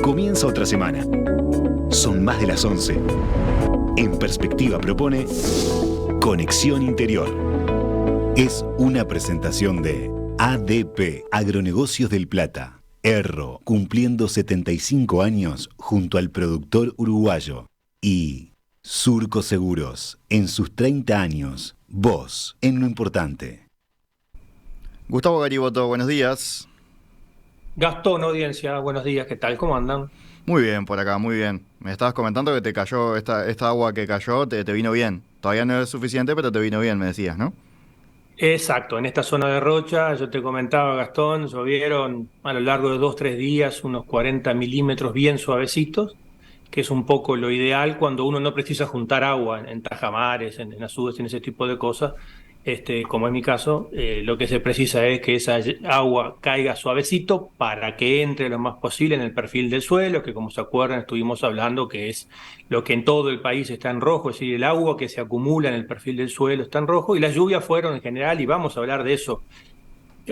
Comienza otra semana. Son más de las 11. En Perspectiva propone Conexión Interior. Es una presentación de ADP, Agronegocios del Plata. Erro, cumpliendo 75 años junto al productor uruguayo. Y Surco Seguros, en sus 30 años, vos en lo importante. Gustavo Gariboto, buenos días. Gastón, audiencia, buenos días, ¿qué tal? ¿Cómo andan? Muy bien por acá, muy bien. Me estabas comentando que te cayó, esta agua que cayó te vino bien. Todavía no es suficiente, pero te vino bien, me decías, ¿no? Exacto, en esta zona de Rocha, yo te comentaba, Gastón, llovieron a lo largo de 2, 3 días unos 40 milímetros bien suavecitos, que es un poco lo ideal cuando uno no precisa juntar agua en tajamares, en azudes, en ese tipo de cosas. Como es mi caso, lo que se precisa es que esa agua caiga suavecito para que entre lo más posible en el perfil del suelo, que como se acuerdan estuvimos hablando que es lo que en todo el país está en rojo, es decir, el agua que se acumula en el perfil del suelo está en rojo y las lluvias fueron en general, y vamos a hablar de eso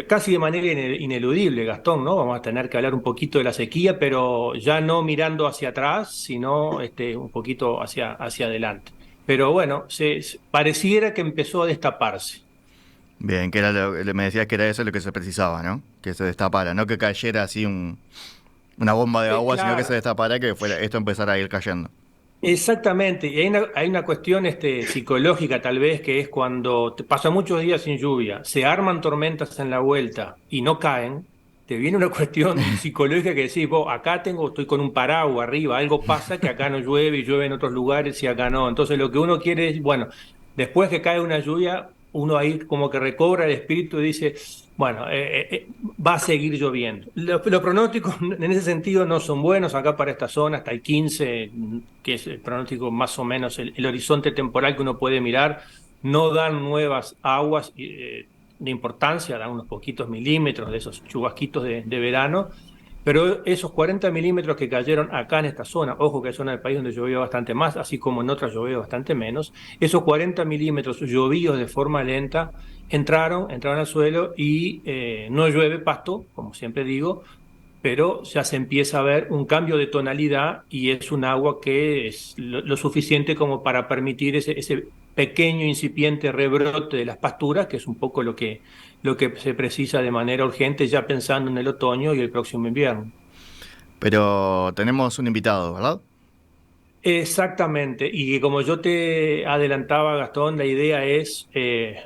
casi de manera ineludible, Gastón, ¿no? Vamos a tener que hablar un poquito de la sequía, pero ya no mirando hacia atrás, sino un poquito hacia adelante. Pero bueno, pareciera que empezó a destaparse. Bien, que era me decías que era eso lo que se precisaba, ¿no? Que se destapara, no que cayera así una bomba de agua, sino que se Claro, destapara, que fuera esto empezara a ir cayendo. exactamente. Y hay una cuestión psicológica tal vez, que es cuando te pasa muchos días sin lluvia, se arman tormentas en la vuelta y no caen, te viene una cuestión psicológica que decís, vos, estoy con un paraguas arriba, algo pasa que acá no llueve y llueve en otros lugares y acá no. Entonces lo que uno quiere es, bueno, después que cae una lluvia, uno ahí como que recobra el espíritu y dice, bueno, va a seguir lloviendo. Los pronósticos en ese sentido no son buenos acá para esta zona, hasta el 15, que es el pronóstico más o menos, el horizonte temporal que uno puede mirar, no dan nuevas aguas de importancia, dan unos poquitos milímetros de esos chubasquitos de verano, pero esos 40 milímetros que cayeron acá en esta zona, ojo que es zona del país donde llovió bastante más, así como en otras llovió bastante menos, esos 40 milímetros llovidos de forma lenta entraron al suelo y no llueve pasto, como siempre digo, pero ya se empieza a ver un cambio de tonalidad y es un agua que es lo suficiente como para permitir ese pequeño incipiente rebrote de las pasturas, que es un poco lo que se precisa de manera urgente ya pensando en el otoño y el próximo invierno. Pero tenemos un invitado, ¿verdad? Exactamente, y como yo te adelantaba, Gastón, la idea es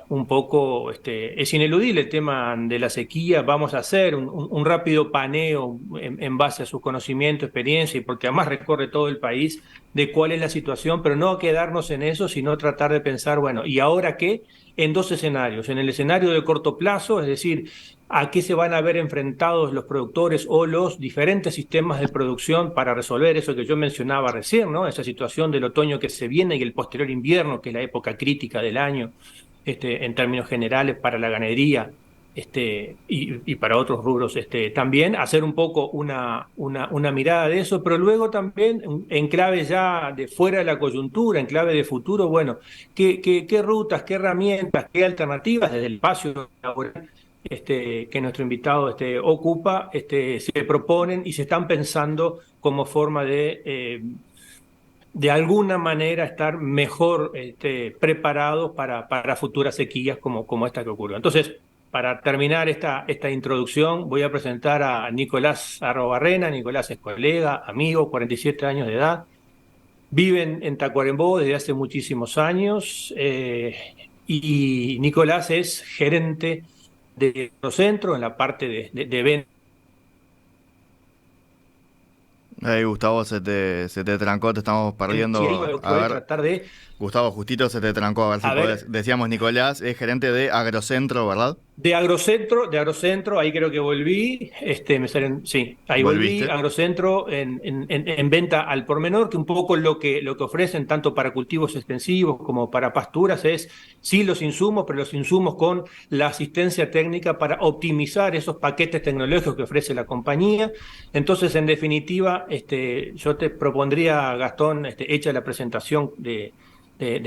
un poco, es ineludible el tema de la sequía. Vamos a hacer un rápido paneo en base a su conocimiento, experiencia, y porque además recorre todo el país, de cuál es la situación, pero no quedarnos en eso, sino tratar de pensar, bueno, ¿y ahora qué? En dos escenarios, en el escenario de corto plazo, es decir, a qué se van a ver enfrentados los productores o los diferentes sistemas de producción para resolver eso que yo mencionaba recién, ¿no? Esa situación del otoño que se viene y el posterior invierno, que es la época crítica del año, en términos generales para la ganadería, y para otros rubros, también hacer un poco una mirada de eso, pero luego también en clave ya de fuera de la coyuntura, en clave de futuro, bueno, qué rutas, qué herramientas, qué alternativas desde el espacio laboral que nuestro invitado ocupa, se proponen y se están pensando como forma de alguna manera estar mejor preparados para futuras sequías como esta que ocurrió. Entonces, para terminar esta introducción, voy a presentar a Nicolás Arrobarrena. Nicolás es colega, amigo, 47 años de edad. Vive en Tacuarembó desde hace muchísimos años, y Nicolás es gerente de Agrocentro en la parte de ventas. Ahí, Gustavo, se te trancó, te estamos Y ahí perdiendo. voy a A poder ver, tratar de, Gustavo, justito se te trancó, a ver si a podés. ver, Decíamos Nicolás, es gerente de Agrocentro, ¿verdad? de Agrocentro, ahí creo que volví, sí, ahí volví, ¿Volviste? Agrocentro en venta al por menor, que un poco lo que ofrecen tanto para cultivos extensivos como para pasturas es, sí, los insumos, pero los insumos con la asistencia técnica para optimizar esos paquetes tecnológicos que ofrece la compañía. Entonces, en definitiva, yo te propondría, Gastón, hecha la presentación de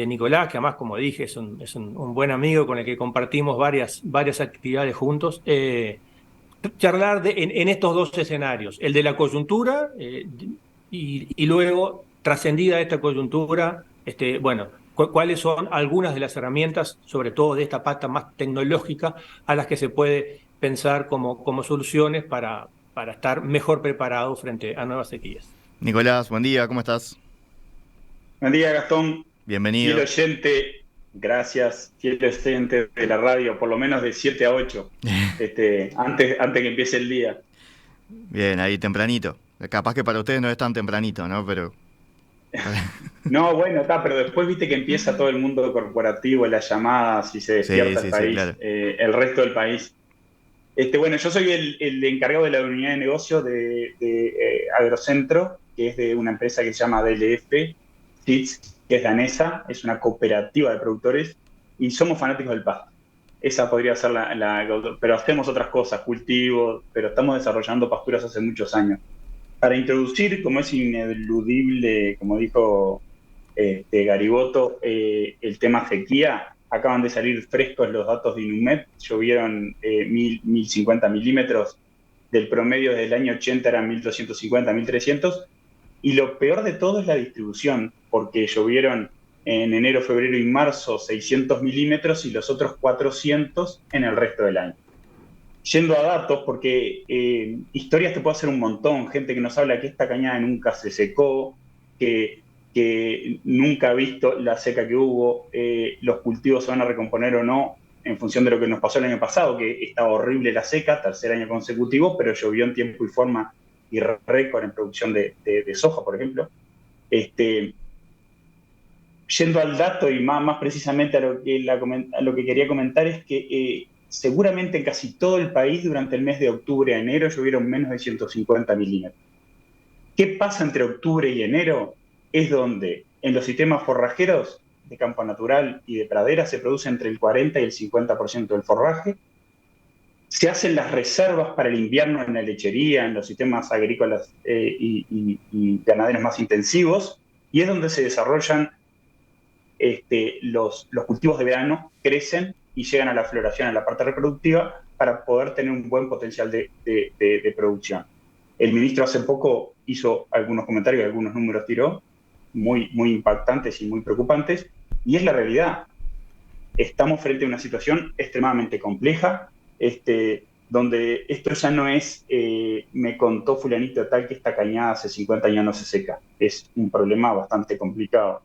Nicolás, que además, como dije, es un buen amigo con el que compartimos varias actividades juntos. charlar en estos dos escenarios, el de la coyuntura y luego, trascendida esta coyuntura, bueno, cuáles son algunas de las herramientas, sobre todo de esta pata más tecnológica, a las que se puede pensar como soluciones para estar mejor preparado frente a nuevas sequías. Nicolás, buen día, ¿cómo estás? Buen día, Gastón. Fiel Bienvenido. oyente, gracias. Fiel oyente de la radio, por lo menos de 7 a 8, antes que empiece el día. Bien, ahí tempranito. Capaz que para ustedes no es tan tempranito, ¿no? Pero... No, bueno, pero después viste que empieza todo el mundo corporativo, las llamadas y se despierta el país, claro. El resto del país. Bueno, yo soy el encargado de la unidad de negocio de Agrocentro, que es de una empresa que se llama DLF Seeds, que es danesa, es una cooperativa de productores y somos fanáticos del pasto. Esa podría ser pero hacemos otras cosas, cultivos, pero estamos desarrollando pasturas hace muchos años. Para introducir, como es ineludible, como dijo Gariboto, el tema sequía, acaban de salir frescos los datos de Inumet, llovieron 1.050 milímetros, del promedio del año 80 eran 1.250, 1.300, y lo peor de todo es la distribución, porque llovieron en enero, febrero y marzo 600 milímetros y los otros 400 en el resto del año. Yendo a datos, porque historias te puedo hacer un montón, gente que nos habla que esta cañada nunca se secó, que nunca ha visto la seca que hubo, los cultivos se van a recomponer o no, en función de lo que nos pasó el año pasado, que estaba horrible la seca, tercer año consecutivo, pero llovió en tiempo y forma y récord en producción de soja, por ejemplo. Yendo al dato y más precisamente a lo que quería comentar es que seguramente en casi todo el país durante el mes de octubre a enero llovieron menos de 150 milímetros. ¿Qué pasa entre octubre y enero? Es donde en los sistemas forrajeros de campo natural y de pradera se produce entre el 40 y el 50% del forraje. Se hacen las reservas para el invierno en la lechería, en los sistemas agrícolas y ganaderos más intensivos, y es donde se desarrollan los cultivos de verano, crecen y llegan a la floración, a la parte reproductiva, para poder tener un buen potencial de producción. El ministro hace poco hizo algunos comentarios, algunos números tiró, muy impactantes y muy preocupantes, y es la realidad. Estamos frente a una situación extremadamente compleja, donde esto ya no es, me contó fulanito tal que esta cañada hace 50 años no se seca. Es un problema bastante complicado.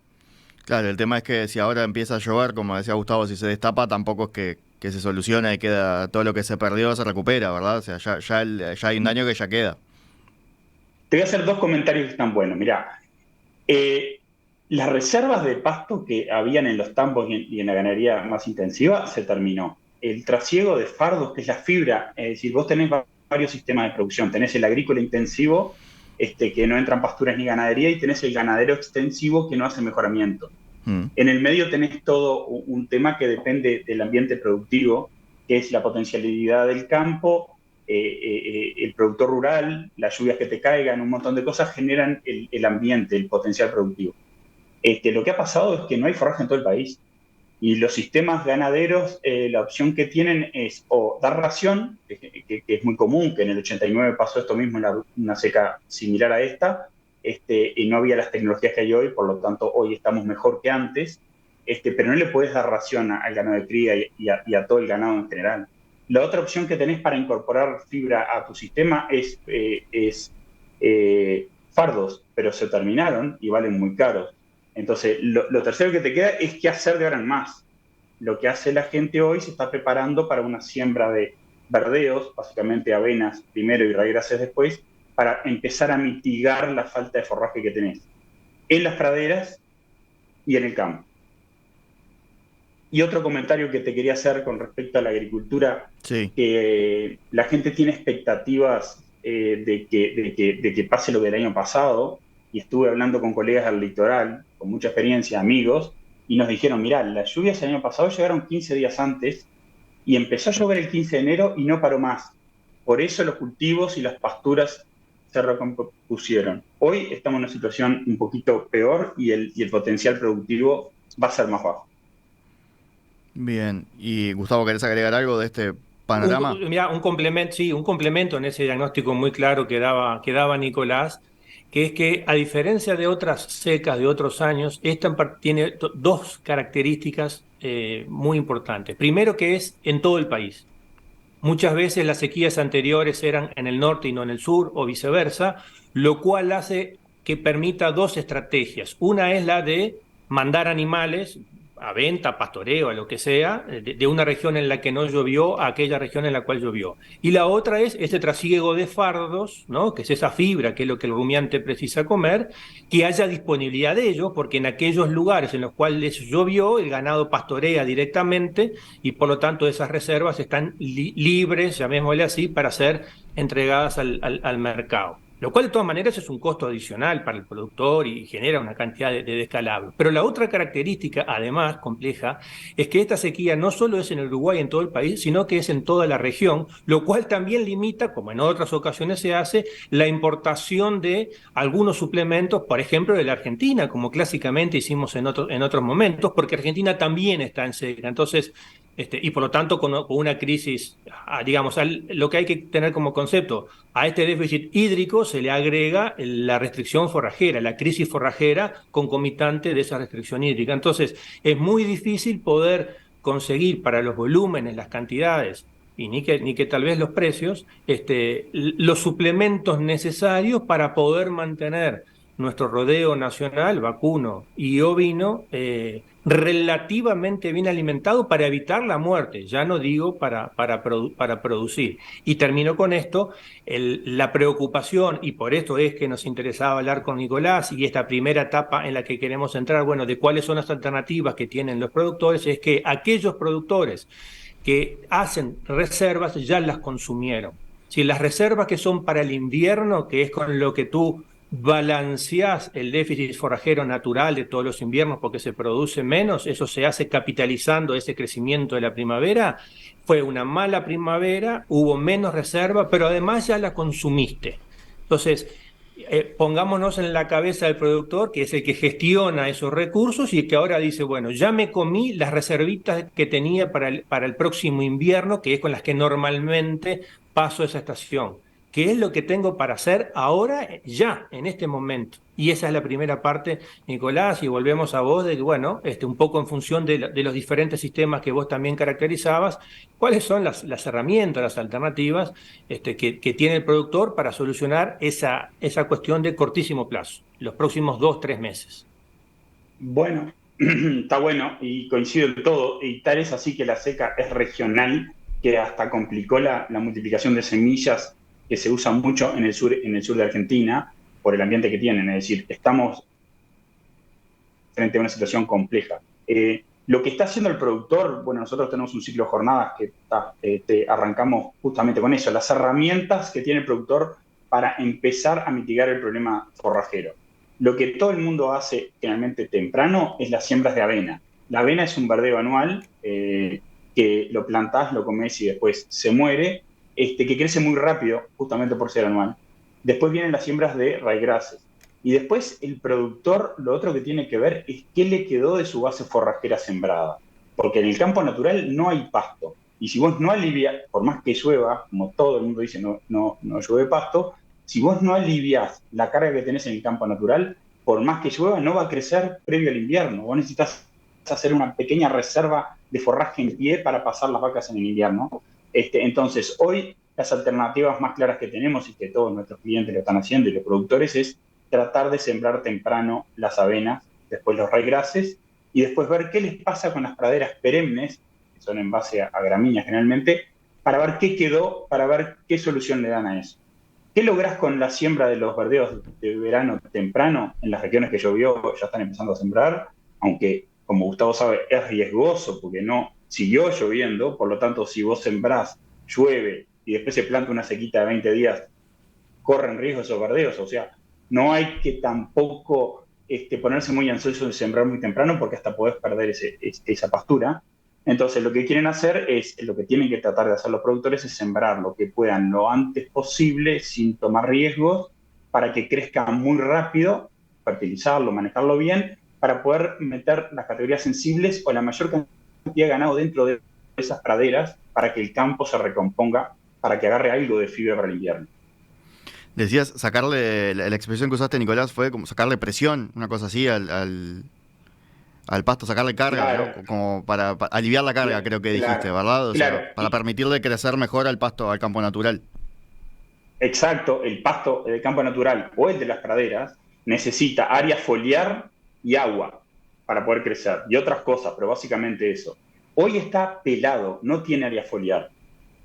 Claro, el tema es que si ahora empieza a llover, como decía Gustavo, si se destapa, tampoco es que se soluciona y queda todo lo que se perdió, se recupera, ¿verdad? O sea, ya hay un daño que ya queda. Te voy a hacer dos comentarios que están buenos. Mirá, las reservas de pasto que habían en los tambos y en la ganadería más intensiva se terminó. El trasiego de fardos, que es la fibra, es decir, vos tenés varios sistemas de producción. Tenés el agrícola intensivo, que no entran pasturas ni ganadería, y tenés el ganadero extensivo que no hace mejoramiento. En el medio tenés todo un tema que depende del ambiente productivo, que es la potencialidad del campo, el productor rural, las lluvias que te caigan, un montón de cosas generan el ambiente, el potencial productivo. Lo que ha pasado es que no hay forraje en todo el país. Y los sistemas ganaderos, la opción que tienen es o dar ración, que es muy común, que en el 89 pasó esto mismo, una seca similar a esta, y no había las tecnologías que hay hoy, por lo tanto hoy estamos mejor que antes, pero no le puedes dar ración al ganado de cría y a todo el ganado en general. La otra opción que tenés para incorporar fibra a tu sistema es fardos, pero se terminaron y valen muy caros. Entonces, lo tercero que te queda es qué hacer de ahora en más. Lo que hace la gente hoy se está preparando para una siembra de verdeos, básicamente avenas primero y raíces después, para empezar a mitigar la falta de forraje que tenés en las praderas y en el campo. Y otro comentario que te quería hacer con respecto a la agricultura, sí, que la gente tiene expectativas de que pase lo del año pasado, y estuve hablando con colegas del litoral, con mucha experiencia, amigos, y nos dijeron, mirá, las lluvias el año pasado llegaron 15 días antes, y empezó a llover el 15 de enero y no paró más. Por eso los cultivos y las pasturas se recompusieron. Hoy estamos en una situación un poquito peor y el potencial productivo va a ser más bajo. bien. Y Gustavo, ¿querés agregar algo de panorama. Un complemento, sí, un complemento en ese diagnóstico muy claro que daba Nicolás, que es que a diferencia de otras secas de otros años, esta tiene dos características muy importantes. Primero, que es en todo el país. Muchas veces las sequías anteriores eran en el norte y no en el sur, o viceversa, lo cual hace que permita dos estrategias. Una es la de mandar animales a venta, pastoreo, a lo que sea, de una región en la que no llovió a aquella región en la cual llovió. Y la otra es este trasiego de fardos, ¿no? Que es esa fibra, que es lo que el rumiante precisa comer, que haya disponibilidad de ellos, porque en aquellos lugares en los cuales llovió, el ganado pastorea directamente y por lo tanto esas reservas están libres, llamémosle así, para ser entregadas al mercado. Lo cual de todas maneras es un costo adicional para el productor y genera una cantidad de descalabros. Pero la otra característica, además compleja, es que esta sequía no solo es en Uruguay, en todo el país, sino que es en toda la región, lo cual también limita, como en otras ocasiones se hace, la importación de algunos suplementos, por ejemplo, de la Argentina, como clásicamente hicimos en otros momentos, porque Argentina también está en seca. Entonces, y por lo tanto con una crisis, digamos, lo que hay que tener como concepto, a este déficit hídrico se le agrega la restricción forrajera, la crisis forrajera concomitante de esa restricción hídrica. Entonces, es muy difícil poder conseguir para los volúmenes, las cantidades, y ni que tal vez los precios, los suplementos necesarios para poder mantener nuestro rodeo nacional, vacuno y ovino, relativamente bien alimentado para evitar la muerte, ya no digo para producir. Y termino con esto, la preocupación, y por esto es que nos interesaba hablar con Nicolás, y esta primera etapa en la que queremos entrar, bueno, de cuáles son las alternativas que tienen los productores, es que aquellos productores que hacen reservas ya las consumieron. Si las reservas que son para el invierno, que es con lo que tú balanceás el déficit forrajero natural de todos los inviernos porque se produce menos, eso se hace capitalizando ese crecimiento de la primavera. Fue una mala primavera, hubo menos reserva, pero además ya la consumiste. Entonces, pongámonos en la cabeza del productor, que es el que gestiona esos recursos y que ahora dice, bueno, ya me comí las reservitas que tenía para el próximo invierno, que es con las que normalmente paso esa estación. ¿Qué es lo que tengo para hacer ahora, ya, en este momento? Y esa es la primera parte, Nicolás, y volvemos a vos, de que, bueno, un poco en función de los diferentes sistemas que vos también caracterizabas, ¿cuáles son las herramientas, las alternativas que tiene el productor para solucionar esa cuestión de cortísimo plazo, los próximos 2-3 meses? Bueno, está bueno y coincido en todo, y tal es así que la seca es regional, que hasta complicó la multiplicación de semillas que se usa mucho en el sur de Argentina por el ambiente que tienen. Es decir, estamos frente a una situación compleja. Lo que está haciendo el productor, bueno, nosotros tenemos un ciclo de jornadas que arrancamos justamente con eso, las herramientas que tiene el productor para empezar a mitigar el problema forrajero. Lo que todo el mundo hace generalmente temprano es las siembras de avena. La avena es un verdeo anual que lo plantás, lo comés y después se muere, que crece muy rápido, justamente por ser anual. Después vienen las siembras de ryegrasses. Y después el productor, lo otro que tiene que ver es qué le quedó de su base forrajera sembrada. Porque en el campo natural no hay pasto. Y si vos no alivias, por más que llueva, como todo el mundo dice, no llueve pasto, si vos no alivias la carga que tenés en el campo natural, por más que llueva, no va a crecer previo al invierno. Vos necesitas hacer una pequeña reserva de forraje en pie para pasar las vacas en el invierno. Entonces, hoy las alternativas más claras que tenemos y que todos nuestros clientes lo están haciendo y los productores es tratar de sembrar temprano las avenas, después los ryegrasses y después ver qué les pasa con las praderas perennes, que son en base a gramíneas generalmente, para ver qué quedó, para ver qué solución le dan a eso. ¿Qué lográs con la siembra de los verdeos de verano temprano? En las regiones que llovió ya están empezando a sembrar, aunque, como Gustavo sabe, es riesgoso porque no siguió lloviendo, por lo tanto, si vos sembrás, llueve y después se planta una sequita de 20 días, corren riesgo esos verdeos. O sea, no hay que tampoco ponerse muy ansioso de sembrar muy temprano porque hasta podés perder esa pastura. Entonces, lo que quieren hacer lo que tienen que tratar de hacer los productores es sembrar lo que puedan lo antes posible sin tomar riesgos para que crezca muy rápido, fertilizarlo, manejarlo bien, para poder meter las categorías sensibles o la mayor cantidad de ganado dentro de esas praderas para que el campo se recomponga, para que agarre algo de fibra para el invierno. Decías, sacarle, la expresión que usaste, Nicolás, fue como sacarle presión, una cosa así, al pasto, sacarle carga, Claro. ¿no? Como para aliviar la carga, creo que dijiste, Claro. ¿verdad? O sea, Claro. para permitirle crecer mejor al pasto, al campo natural. Exacto, el pasto del campo natural o el de las praderas necesita área foliar y agua para poder crecer, y otras cosas, pero básicamente eso. Hoy está pelado, no tiene área foliar.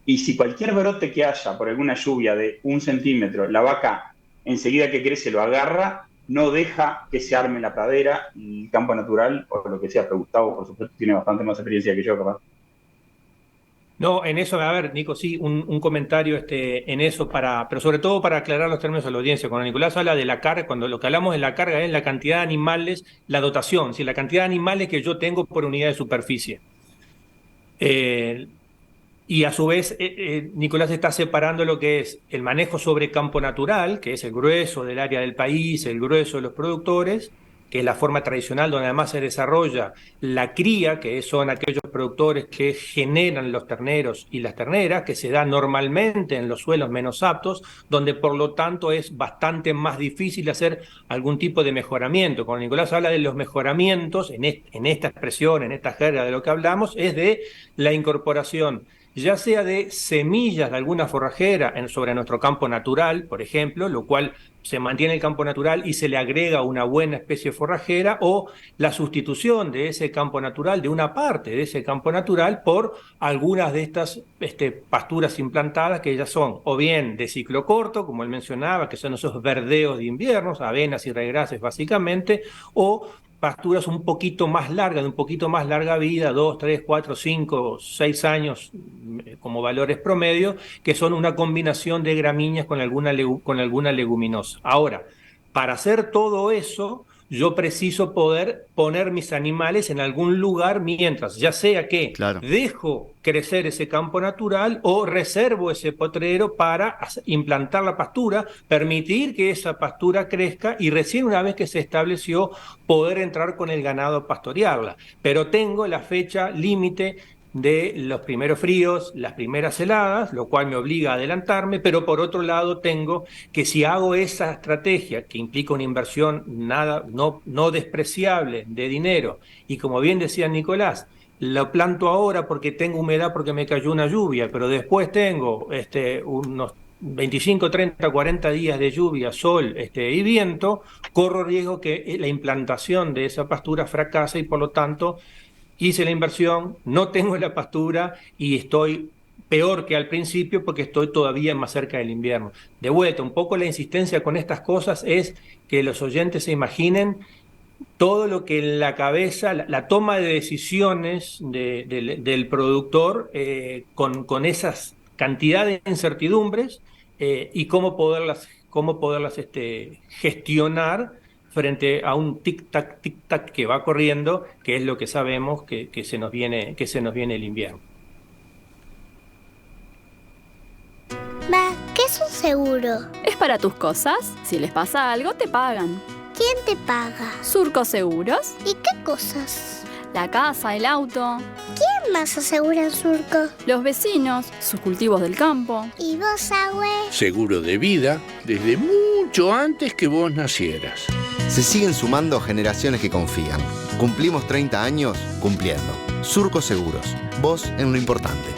Y si cualquier brote que haya por alguna lluvia de 1 centímetro, la vaca enseguida que crece lo agarra, no deja que se arme la pradera, el campo natural o lo que sea. Pero Gustavo, por supuesto, tiene bastante más experiencia que yo, capaz. No, en eso, a ver, Nico, sí, un comentario en eso, pero sobre todo para aclarar los términos a la audiencia. Cuando Nicolás habla de la carga, cuando lo que hablamos de la carga es la cantidad de animales, la dotación, la cantidad de animales que yo tengo por unidad de superficie. Y a su vez, Nicolás está separando lo que es el manejo sobre campo natural, que es el grueso del área del país, el grueso de los productores, que es la forma tradicional donde además se desarrolla la cría, que son aquellos productores que generan los terneros y las terneras, que se da normalmente en los suelos menos aptos, donde por lo tanto es bastante más difícil hacer algún tipo de mejoramiento. Cuando Nicolás habla de los mejoramientos, en esta expresión, en esta jerga de lo que hablamos, es de la incorporación ya sea de semillas de alguna forrajera sobre nuestro campo natural, por ejemplo, lo cual se mantiene el campo natural y se le agrega una buena especie forrajera, o la sustitución de ese campo natural, de una parte de ese campo natural, por algunas de estas pasturas implantadas que ya son o bien de ciclo corto, como él mencionaba, que son esos verdeos de inviernos, avenas y regrases básicamente, o pasturas un poquito más largas, de un poquito más larga vida, 2, 3, 4, 5, 6 años como valores promedio, que son una combinación de gramíneas con alguna leguminosa. Ahora, para hacer todo eso, yo preciso poder poner mis animales en algún lugar mientras, ya sea que dejo crecer ese campo natural o reservo ese potrero para implantar la pastura, permitir que esa pastura crezca y recién una vez que se estableció poder entrar con el ganado a pastorearla. Pero tengo la fecha límite de los primeros fríos, las primeras heladas, lo cual me obliga a adelantarme, pero por otro lado tengo que si hago esa estrategia, que implica una inversión no despreciable de dinero, y como bien decía Nicolás, lo planto ahora porque tengo humedad, porque me cayó una lluvia, pero después tengo unos 25, 30, 40 días de lluvia, sol y viento, corro riesgo que la implantación de esa pastura fracase y por lo tanto hice la inversión, no tengo la pastura y estoy peor que al principio porque estoy todavía más cerca del invierno. De vuelta, un poco la insistencia con estas cosas es que los oyentes se imaginen todo lo que en la cabeza, la toma de decisiones del productor con esas cantidades de incertidumbres y cómo poderlas gestionar frente a un tic-tac que va corriendo, que es lo que sabemos que se nos viene el invierno. ¿Qué es un seguro? Es para tus cosas. Si les pasa algo, te pagan. ¿Quién te paga? Surco Seguros. ¿Y qué cosas? La casa, el auto. ¿Quién más asegura en Surco? Los vecinos, sus cultivos del campo. ¿Y vos, Agüe? Seguro de vida desde mucho antes que vos nacieras. Se siguen sumando generaciones que confían. Cumplimos 30 años cumpliendo. Surco Seguros. Vos en lo importante.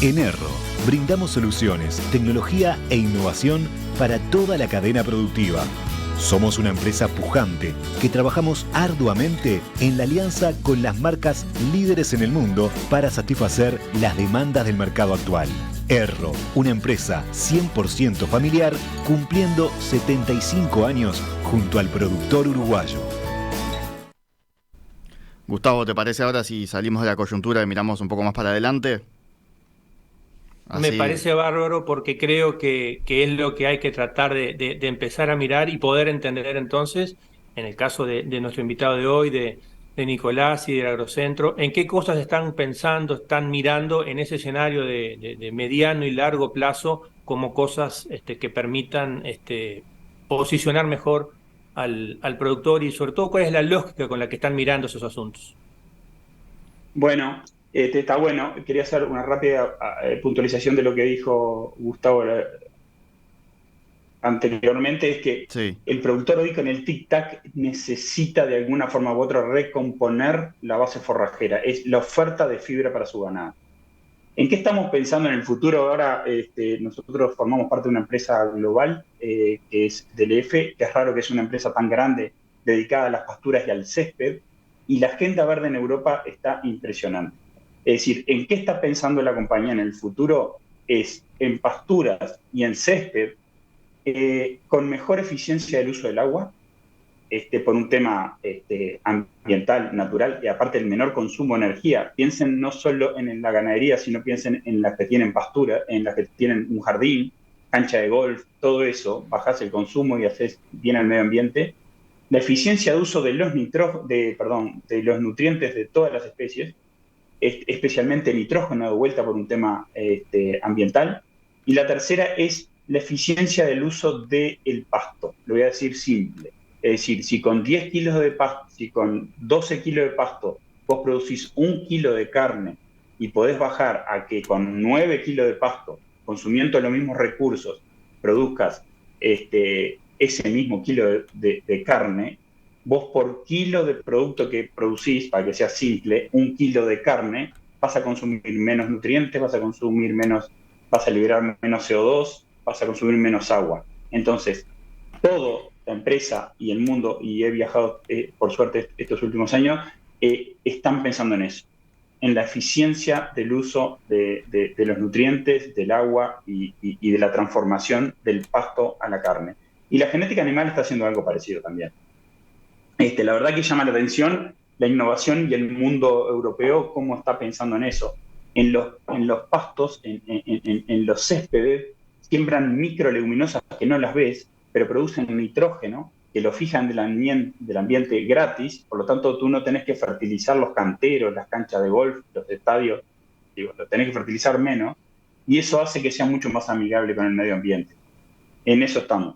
En Erro, brindamos soluciones, tecnología e innovación para toda la cadena productiva. Somos una empresa pujante que trabajamos arduamente en la alianza con las marcas líderes en el mundo para satisfacer las demandas del mercado actual. Erro, una empresa 100% familiar cumpliendo 75 años junto al productor uruguayo. Gustavo, ¿te parece ahora si salimos de la coyuntura y miramos un poco más para adelante? Así. Me parece bárbaro porque creo que es lo que hay que tratar de empezar a mirar y poder entender entonces, en el caso de nuestro invitado de hoy, de Nicolás y del Agrocentro, en qué cosas están pensando, están mirando en ese escenario de mediano y largo plazo como cosas que permitan posicionar mejor al productor y sobre todo cuál es la lógica con la que están mirando esos asuntos. Bueno, está bueno. Quería hacer una rápida puntualización de lo que dijo Gustavo anteriormente, es que Sí, el productor hoy con el tic-tac necesita de alguna forma u otra recomponer la base forrajera, es la oferta de fibra para su ganado. ¿En qué estamos pensando en el futuro? Ahora nosotros formamos parte de una empresa global que es DLF, que es raro que es una empresa tan grande dedicada a las pasturas y al césped, y la agenda verde en Europa está impresionante. Es decir, ¿en qué está pensando la compañía en el futuro? Es en pasturas y en césped con mejor eficiencia del uso del agua, por un tema ambiental, natural, y aparte el menor consumo de energía. Piensen no solo en la ganadería, sino piensen en las que tienen pastura, en las que tienen un jardín, cancha de golf, todo eso, bajás el consumo y haces bien al medio ambiente. La eficiencia de uso de de los nutrientes de todas las especies, especialmente nitrógeno de vuelta por un tema ambiental. Y la tercera es la eficiencia del uso del pasto. Lo voy a decir simple. Es decir, si con 10 kilos de pasto, si con 12 kilos de pasto vos producís 1 kilo de carne y podés bajar a que con 9 kilos de pasto, consumiendo los mismos recursos, produzcas ese mismo kilo de carne, vos por kilo de producto que producís, para que sea simple, 1 kilo de carne, vas a consumir menos nutrientes, vas a liberar menos CO2, vas a consumir menos agua. Entonces, toda la empresa y el mundo, y he viajado por suerte estos últimos años, están pensando en eso, en la eficiencia del uso de los nutrientes, del agua y de la transformación del pasto a la carne. Y la genética animal está haciendo algo parecido también. La verdad que llama la atención la innovación y el mundo europeo, cómo está pensando en eso. En los pastos, en los céspedes, siembran microleguminosas que no las ves, pero producen nitrógeno, que lo fijan del ambiente gratis, por lo tanto tú no tenés que fertilizar los canteros, las canchas de golf, los estadios, lo tenés que fertilizar menos, y eso hace que sea mucho más amigable con el medio ambiente. En eso estamos.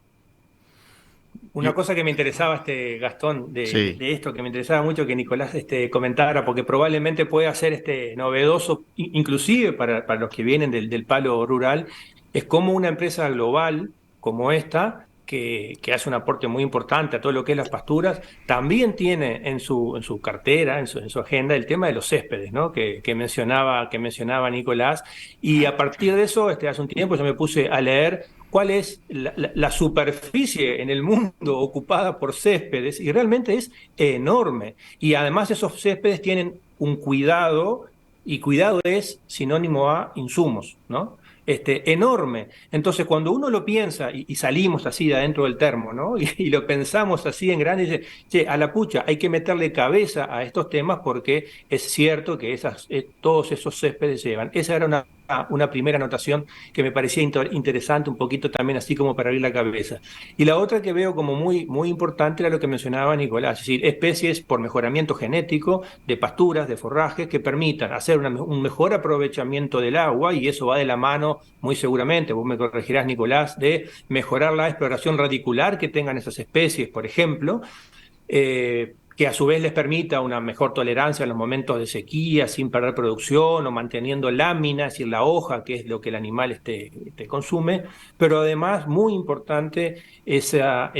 Una cosa que me interesaba, Gastón, sí. de esto, que me interesaba mucho que Nicolás comentara, porque probablemente pueda ser novedoso, inclusive para los que vienen del palo rural, es cómo una empresa global como esta, que hace un aporte muy importante a todo lo que es las pasturas, también tiene en su cartera, en su agenda, el tema de los céspedes, ¿no? Que mencionaba Nicolás. Y a partir de eso, hace un tiempo yo me puse a leer cuál es la superficie en el mundo ocupada por céspedes, y realmente es enorme. Y además esos céspedes tienen un cuidado, y cuidado es sinónimo a insumos, ¿no? Enorme. Entonces, cuando uno lo piensa, y salimos así de adentro del termo, ¿no? Y lo pensamos así en grande, y dice, che, a la pucha, hay que meterle cabeza a estos temas porque es cierto que todos esos céspedes llevan. Esa era una primera anotación que me parecía interesante, un poquito también así como para abrir la cabeza. Y la otra que veo como muy, muy importante era lo que mencionaba Nicolás, es decir, especies por mejoramiento genético de pasturas, de forrajes, que permitan hacer un mejor aprovechamiento del agua, y eso va de la mano, muy seguramente, vos me corregirás, Nicolás, de mejorar la exploración radicular que tengan esas especies, por ejemplo, que a su vez les permita una mejor tolerancia en los momentos de sequía, sin perder producción o manteniendo lámina, es decir, la hoja, que es lo que el animal consume, pero además, muy importante, esa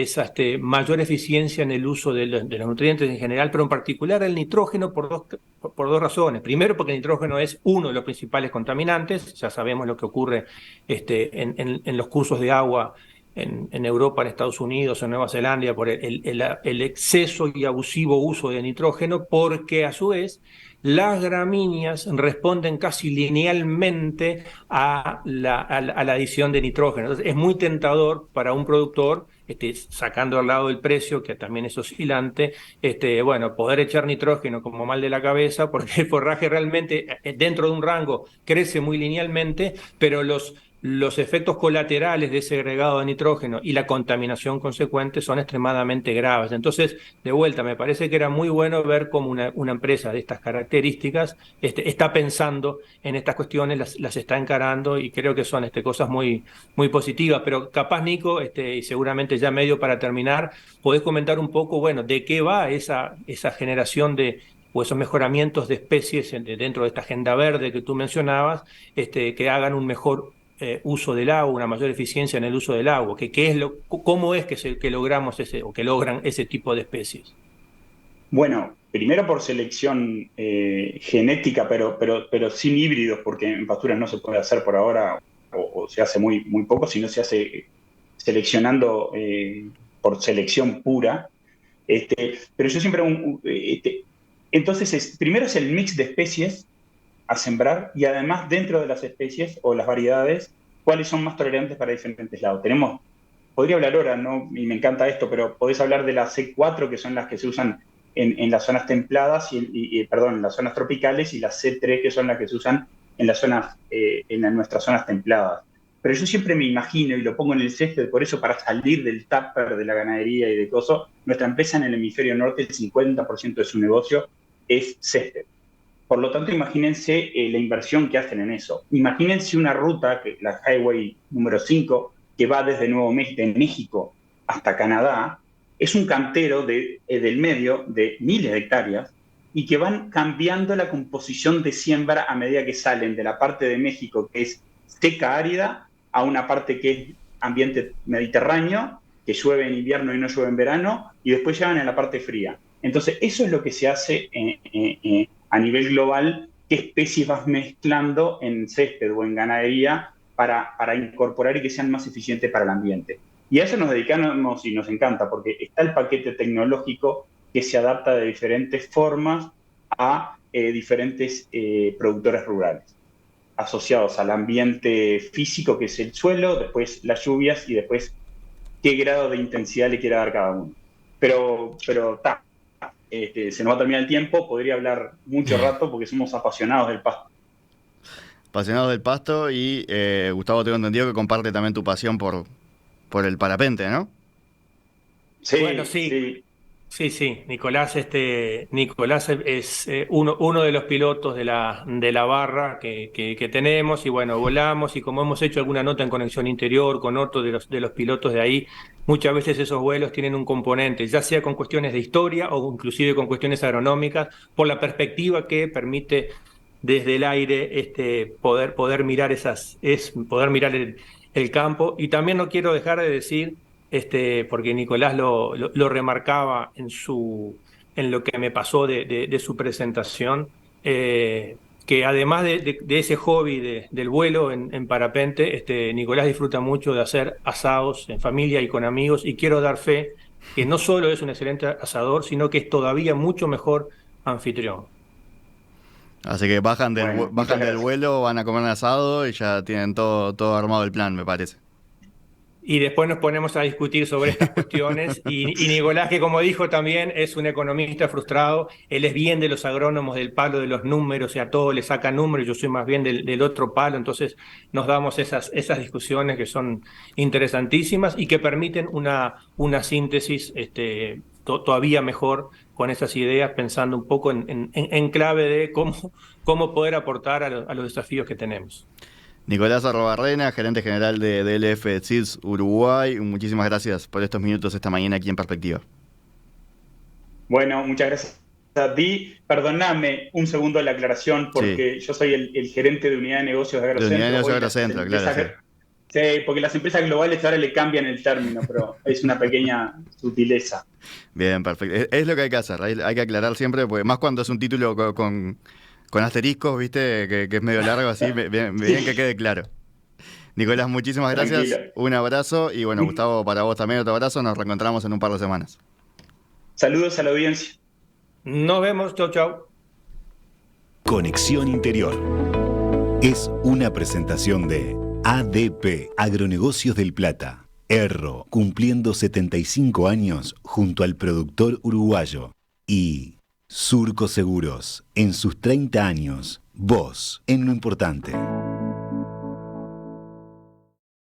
mayor eficiencia en el uso de los nutrientes en general, pero en particular el nitrógeno por dos razones. Primero, porque el nitrógeno es uno de los principales contaminantes, ya sabemos lo que ocurre en los cursos de agua en Europa, en Estados Unidos, en Nueva Zelanda, por el exceso y abusivo uso de nitrógeno, porque a su vez las gramíneas responden casi linealmente a la adición de nitrógeno. Entonces, es muy tentador para un productor, sacando al lado el precio, que también es oscilante, poder echar nitrógeno como mal de la cabeza, porque el forraje realmente dentro de un rango crece muy linealmente, pero los efectos colaterales de ese agregado de nitrógeno y la contaminación consecuente son extremadamente graves. Entonces, de vuelta, me parece que era muy bueno ver cómo una empresa de estas características está pensando en estas cuestiones, las está encarando, y creo que son cosas muy, muy positivas. Pero capaz, Nico, y seguramente ya medio para terminar, podés comentar un poco, bueno, de qué va esa generación de o esos mejoramientos de especies dentro de esta agenda verde que tú mencionabas, que hagan un mejor uso del agua, una mayor eficiencia en el uso del agua. ¿Cómo es que logramos que logran ese tipo de especies? Bueno, primero por selección genética, pero sin híbridos, porque en pasturas no se puede hacer por ahora, o se hace muy, muy poco, sino se hace seleccionando por selección pura. Pero yo siempre... entonces, primero es el mix de especies a sembrar, y además dentro de las especies o las variedades, cuáles son más tolerantes para diferentes lados. Podría hablar ahora, ¿no? Y me encanta esto, pero podés hablar de las C4, que son las que se usan en las zonas templadas, en las zonas tropicales, y las C3, que son las que se usan en nuestras zonas templadas. Pero yo siempre me imagino, y lo pongo en el césped, por eso, para salir del tupper de la ganadería y de coso, nuestra empresa en el hemisferio norte, el 50% de su negocio es césped. Por lo tanto, imagínense la inversión que hacen en eso. Imagínense una ruta, la Highway número 5, que va desde de México hasta Canadá. Es un cantero del medio de miles de hectáreas, y que van cambiando la composición de siembra a medida que salen de la parte de México, que es seca, árida, a una parte que es ambiente mediterráneo, que llueve en invierno y no llueve en verano, y después llegan a la parte fría. Entonces, eso es lo que se hace a nivel global, qué especies vas mezclando en césped o en ganadería para incorporar y que sean más eficientes para el ambiente. Y a eso nos dedicamos, y nos encanta, porque está el paquete tecnológico que se adapta de diferentes formas a diferentes productores rurales, asociados al ambiente físico, que es el suelo, después las lluvias, y después qué grado de intensidad le quiera dar cada uno. Pero se nos va a terminar el tiempo, podría hablar mucho rato, porque somos apasionados del pasto. Apasionados del pasto, y Gustavo, tengo entendido que comparte también tu pasión por el parapente, ¿no? Sí, bueno, sí. Sí. Nicolás es uno de los pilotos de la barra que tenemos, y bueno, volamos, y como hemos hecho alguna nota en Conexión Interior con otro de los pilotos de ahí, muchas veces esos vuelos tienen un componente, ya sea con cuestiones de historia o inclusive con cuestiones agronómicas, por la perspectiva que permite desde el aire poder mirar poder mirar el campo. Y también no quiero dejar de decir, porque Nicolás lo remarcaba en lo que me pasó de su presentación, que además de ese hobby del vuelo en parapente, Nicolás disfruta mucho de hacer asados en familia y con amigos, y quiero dar fe que no solo es un excelente asador, sino que es todavía mucho mejor anfitrión. Así que bajan del vuelo, van a comer un asado y ya tienen todo armado el plan, me parece. Y después nos ponemos a discutir sobre estas cuestiones. Y Nicolás, que como dijo también, es un economista frustrado. Él es bien de los agrónomos, del palo de los números, y a todo le saca números. Yo soy más bien del otro palo. Entonces nos damos esas discusiones que son interesantísimas y que permiten una síntesis todavía mejor con esas ideas, pensando un poco en clave de cómo poder aportar a los desafíos que tenemos. Nicolás Arrobarrena, gerente general de DLF Seeds Uruguay, muchísimas gracias por estos minutos esta mañana aquí en Perspectiva. Bueno, muchas gracias a ti. Perdóname un segundo la aclaración, porque yo soy el gerente de unidad de negocios de Agrocentro. De unidad de negocios de Agrocentro, claro. Sí, porque las empresas globales ahora le cambian el término, pero es una pequeña sutileza. Bien, perfecto. Es lo que hay que hacer, hay que aclarar siempre, porque más cuando es un título con asteriscos, ¿viste? Que es medio largo, así, bien que quede claro. Nicolás, muchísimas gracias. Tranquilo. Un abrazo. Y bueno, Gustavo, para vos también otro abrazo. Nos reencontramos en un par de semanas. Saludos a la audiencia. Nos vemos. Chau. Conexión Interior es una presentación de ADP, Agronegocios del Plata. Erro, cumpliendo 75 años junto al productor uruguayo. Y Surco Seguros, en sus 30 años, vos en lo importante.